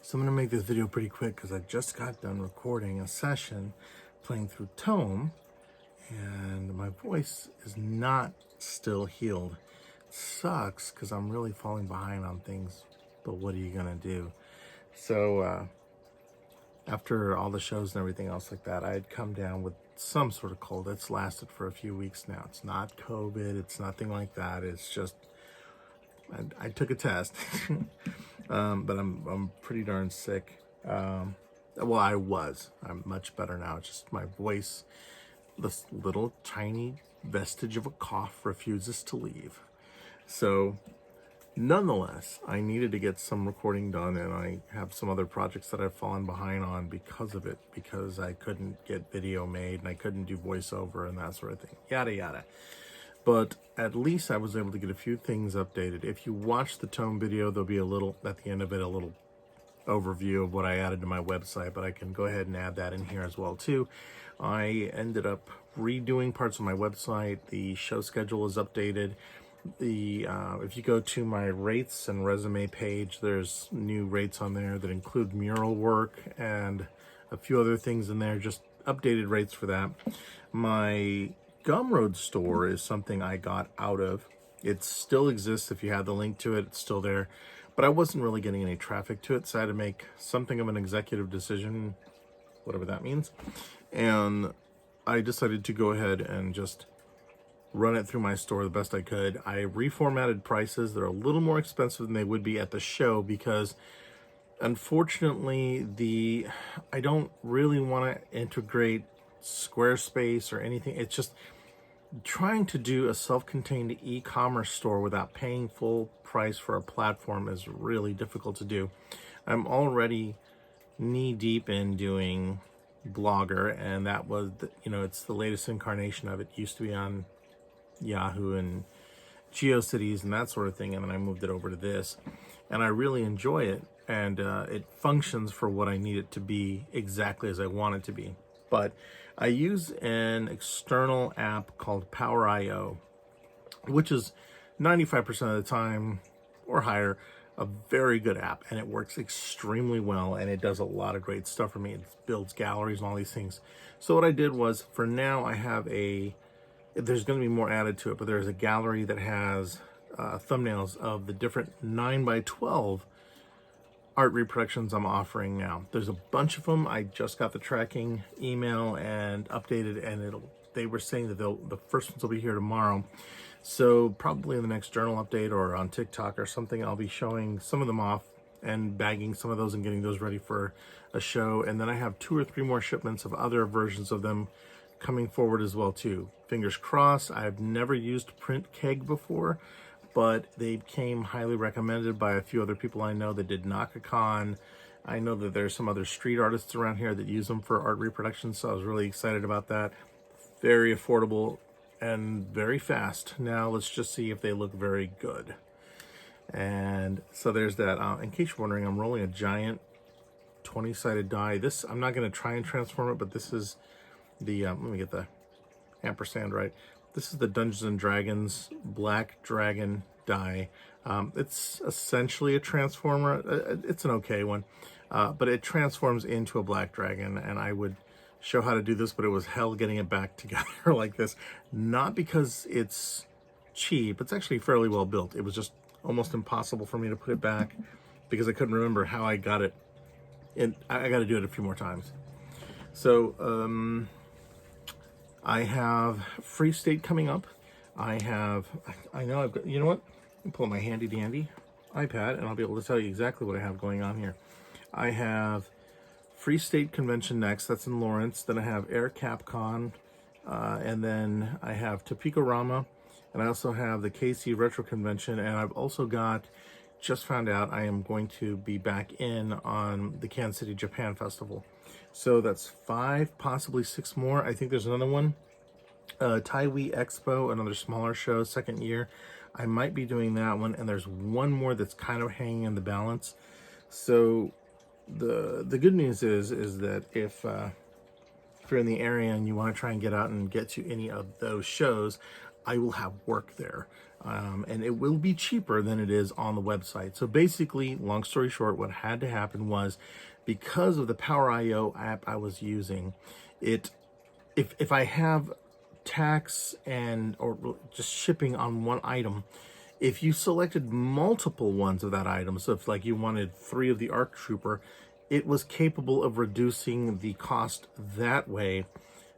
So I'm going to make this video pretty quick because I just got done recording a session playing through Tome, and my voice is not still healed. It sucks because I'm really falling behind on things, but what are you going to do? So after all the shows and everything else like that, I had come down with some sort of cold. It's lasted for a few weeks now. It's not COVID. It's nothing like that. It's just, I took a test. But I'm pretty darn sick. Well, I was. I'm much better now. It's just my voice, this little tiny vestige of a cough refuses to leave. So nonetheless, I needed to get some recording done, and I have some other projects that I've fallen behind on because of it, because I couldn't get video made and I couldn't do voiceover and that sort of thing. Yada, yada. But at least I was able to get a few things updated. If you watch the Tome video, there'll be a little, at the end of it, a little overview of what I added to my website, but I can go ahead and add that in here as well too. I ended up redoing parts of my website. The show schedule is updated. If you go to my rates and resume page, there's new rates on there that include mural work and a few other things in there, just updated rates for that. My Gumroad store is something I got out of. It still exists. If you have the link to it, it's still there, but I wasn't really getting any traffic to it, so I had to make something of an executive decision, whatever that means, and I decided to go ahead and just run it through my store the best I could. I reformatted prices. They're a little more expensive than they would be at the show because unfortunately I don't really want to integrate Squarespace or anything. It's just trying to do a self-contained e-commerce store without paying full price for a platform is really difficult to do. I'm already knee-deep in doing Blogger, and that was, it's the latest incarnation of it. It used to be on Yahoo and GeoCities and that sort of thing, and then I moved it over to this, and I really enjoy it, and it functions for what I need it to be exactly as I want it to be. But I use an external app called Power.io, which is 95% of the time or higher a very good app, and it works extremely well, and it does a lot of great stuff for me. It builds galleries and all these things. So what I did was, for now, I have there's going to be more added to it, but there's a gallery that has thumbnails of the different 9x12 art reproductions I'm offering now. There's a bunch of them. I just got the tracking email and updated, and they were saying that the first ones will be here tomorrow. So probably in the next journal update or on TikTok or something, I'll be showing some of them off and bagging some of those and getting those ready for a show. And then I have 2 or 3 more shipments of other versions of them coming forward as well too. Fingers crossed. I've never used Print Keg before, but they came highly recommended by a few other people I know that did NakaCon. I know that there's some other street artists around here that use them for art reproduction, so I was really excited about that. Very affordable and very fast. Now let's just see if they look very good. And so there's that. In case you're wondering, I'm rolling a giant 20-sided die. This, I'm not going to try and transform it, but this is the, let me get the ampersand right. This is the Dungeons and Dragons Black Dragon die. It's essentially a transformer. It's an okay one, but it transforms into a black dragon, and I would show how to do this, but it was hell getting it back together like this. Not because it's cheap. It's actually fairly well built. It was just almost impossible for me to put it back because I couldn't remember how I got it. And I got to do it a few more times. So, I have Free State coming up. I know I've got, you know what? Let me pull my handy dandy iPad and I'll be able to tell you exactly what I have going on here. I have Free State Convention next, that's in Lawrence. Then I have Air CapCon, and then I have Topeka-Rama, and I also have the KC Retro Convention, and I've also got, just found out I am going to be back in on the Kansas City Japan Festival. So that's 5, possibly 6 more. I think there's another one. Taiwi Expo, another smaller show, second year. I might be doing that one, and there's one more that's kind of hanging in the balance. So the good news is that if you're in the area and you want to try and get out and get to any of those shows, I will have work there. and it will be cheaper than it is on the website. So basically, long story short, what had to happen was, because of the Power IO app I was using, if I have tax and or just shipping on one item, if you selected multiple ones of that item, so if like you wanted 3 of the ARC Trooper, it was capable of reducing the cost that way,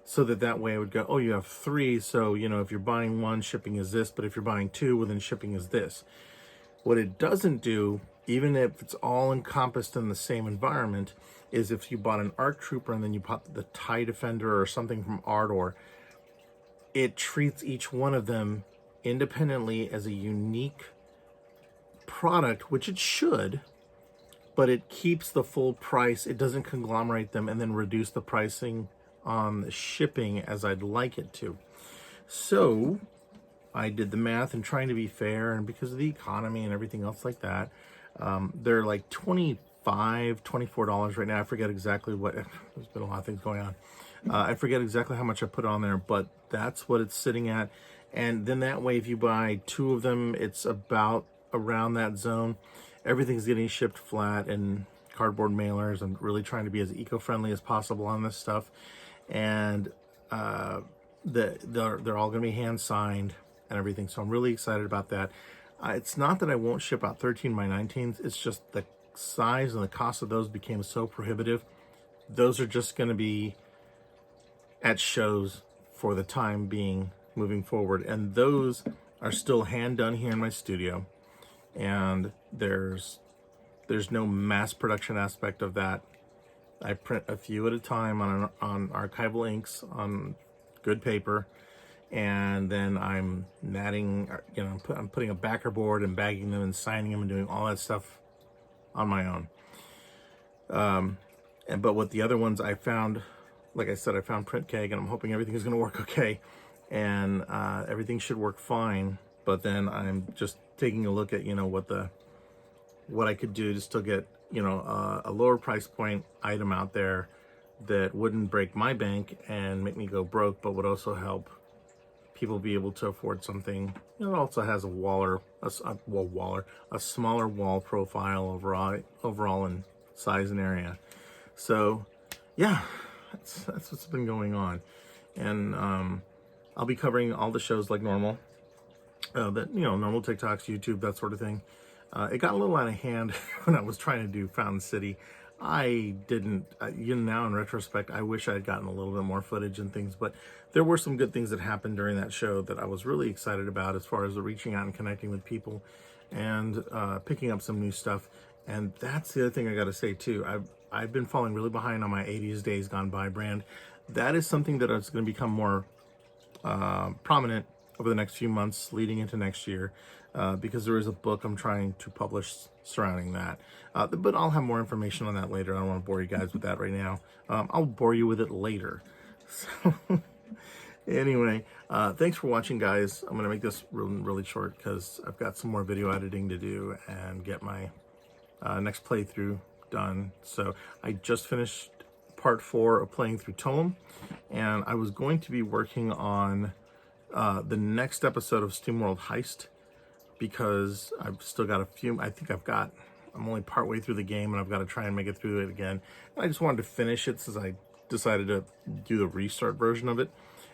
so that way it would go, oh, you have 3, so if you're buying 1, shipping is this, but if you're buying 2, well, then shipping is this. What it doesn't do, even if it's all encompassed in the same environment, is if you bought an ARC Trooper and then you bought the TIE Defender or something from Ardor, it treats each one of them independently as a unique product, which it should, but it keeps the full price. It doesn't conglomerate them and then reduce the pricing on the shipping as I'd like it to. So I did the math and trying to be fair, and because of the economy and everything else like that, they're like $25, $24 right now. I forget exactly what, there's been a lot of things going on. I forget exactly how much I put on there, but that's what it's sitting at. And then that way, if you buy 2 of them, it's about around that zone. Everything's getting shipped flat and cardboard mailers. I'm really trying to be as eco-friendly as possible on this stuff. And they're all going to be hand signed and everything. So I'm really excited about that. It's not that I won't ship out 13 by 19s. It's just the size and the cost of those became so prohibitive. Those are just going to be at shows for the time being moving forward. And those are still hand done here in my studio. And there's no mass production aspect of that. I print a few at a time on archival inks on good paper, and then I'm matting, I'm putting a backer board and bagging them and signing them and doing all that stuff on my own. But with the other ones, I found, like I said, I found Print Keg, and I'm hoping everything is going to work okay, and everything should work fine. But then I'm just taking a look at what I could do to still get a lower price point item out there that wouldn't break my bank and make me go broke, but would also help people be able to afford something. It also has a smaller wall profile overall in size and area. So yeah, that's what's been going on. And I'll be covering all the shows like normal, normal TikToks, YouTube, that sort of thing. It got a little out of hand when I was trying to do Fountain City. I didn't, now in retrospect, I wish I had gotten a little bit more footage and things, but there were some good things that happened during that show that I was really excited about, as far as the reaching out and connecting with people and picking up some new stuff. And that's the other thing I got to say too. I've been falling really behind on my 80s Days Gone By brand. That is something that is going to become more prominent over the next few months leading into next year, because there is a book I'm trying to publish surrounding that. But I'll have more information on that later. I don't want to bore you guys with that right now. I'll bore you with it later. So anyway, thanks for watching, guys. I'm going to make this really short because I've got some more video editing to do and get my next playthrough done. So I just finished part 4 of playing through Tome, and I was going to be working on the next episode of SteamWorld Heist, because I've still got a few. I'm only partway through the game, and I've got to try and make it through it again. And I just wanted to finish it since I decided to do the restart version of it,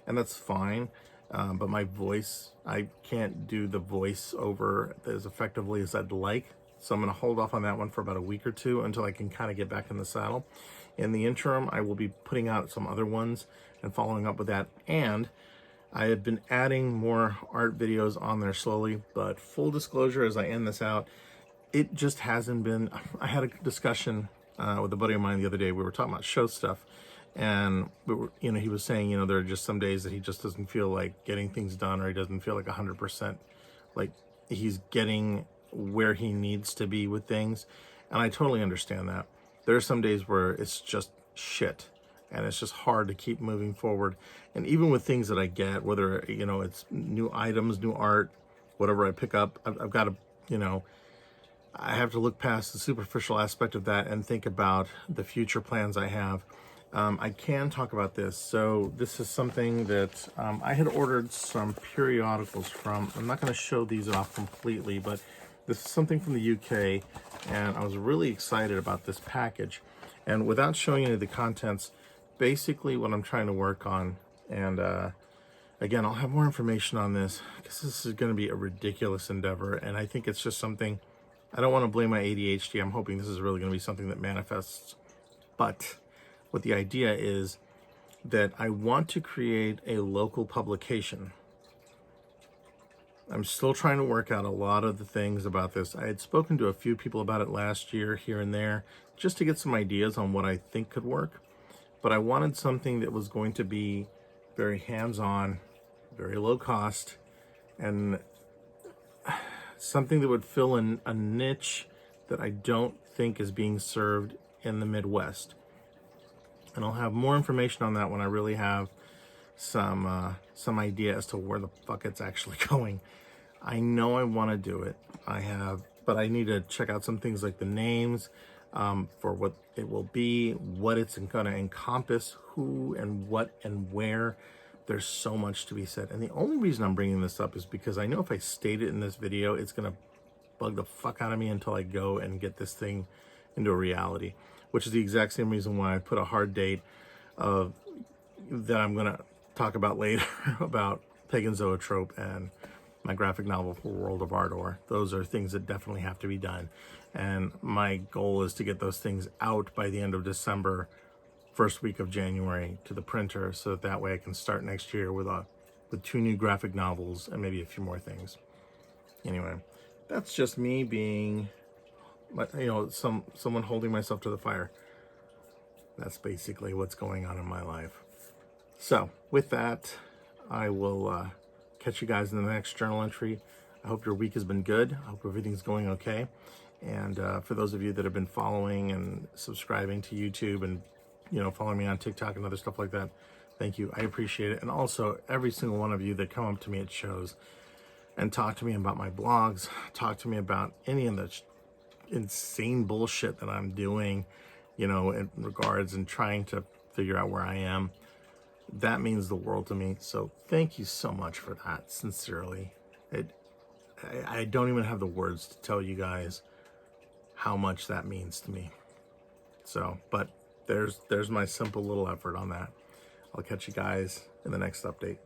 and that's fine. But my voice, I can't do the voice over as effectively as I'd like. So I'm going to hold off on that one for about a week or 2 until I can kind of get back in the saddle. In the interim, I will be putting out some other ones and following up with that. And I have been adding more art videos on there slowly, but full disclosure, as I end this out, it just hasn't been. I had a discussion with a buddy of mine the other day. We were talking about show stuff, and he was saying, there are just some days that he just doesn't feel like getting things done, or he doesn't feel like 100%, like he's getting where he needs to be with things. And I totally understand that. There are some days where it's just shit, and it's just hard to keep moving forward. And even with things that I get, whether, it's new items, new art, whatever I pick up, I've got to, I have to look past the superficial aspect of that and think about the future plans I have. I can talk about this. So this is something that I had ordered some periodicals from. I'm not going to show these off completely, but this is something from the UK, and I was really excited about this package. And without showing any of the contents, basically what I'm trying to work on, and again, I'll have more information on this because this is going to be a ridiculous endeavor, and I think it's just something, I don't want to blame my ADHD. I'm hoping this is really going to be something that manifests. But what the idea is that I want to create a local publication. I'm still trying to work out a lot of the things about this. I had spoken to a few people about it last year, here and there, just to get some ideas on what I think could work. But I wanted something that was going to be very hands-on, very low cost, and something that would fill in a niche that I don't think is being served in the Midwest. And I'll have more information on that when I really have some idea as to where the fuck it's actually going. I know I want to do it. But I need to check out some things like the names for what it will be, what it's going to encompass, who and what and where. There's so much to be said. And the only reason I'm bringing this up is because I know if I state it in this video, it's going to bug the fuck out of me until I go and get this thing into a reality, which is the exact same reason why I put a hard date that I'm going to talk about later about Pagan Zoetrope and my graphic novel for World of Ardor. Those are things that definitely have to be done. And my goal is to get those things out by the end of December, first week of January to the printer, so that way I can start next year with 2 new graphic novels and maybe a few more things. Anyway, that's just me being, someone holding myself to the fire. That's basically what's going on in my life. So with that, I will catch you guys in the next journal entry. I hope your week has been good. I hope everything's going okay. And for those of you that have been following and subscribing to YouTube and following me on TikTok and other stuff like that, thank you. I appreciate it. And also every single one of you that come up to me at shows and talk to me about my blogs, talk to me about any of the insane bullshit that I'm doing, in regards and trying to figure out where I am. That means the world to me. So thank you so much for that, sincerely. I don't even have the words to tell you guys how much that means to me. So, but there's my simple little effort on that. I'll catch you guys in the next update.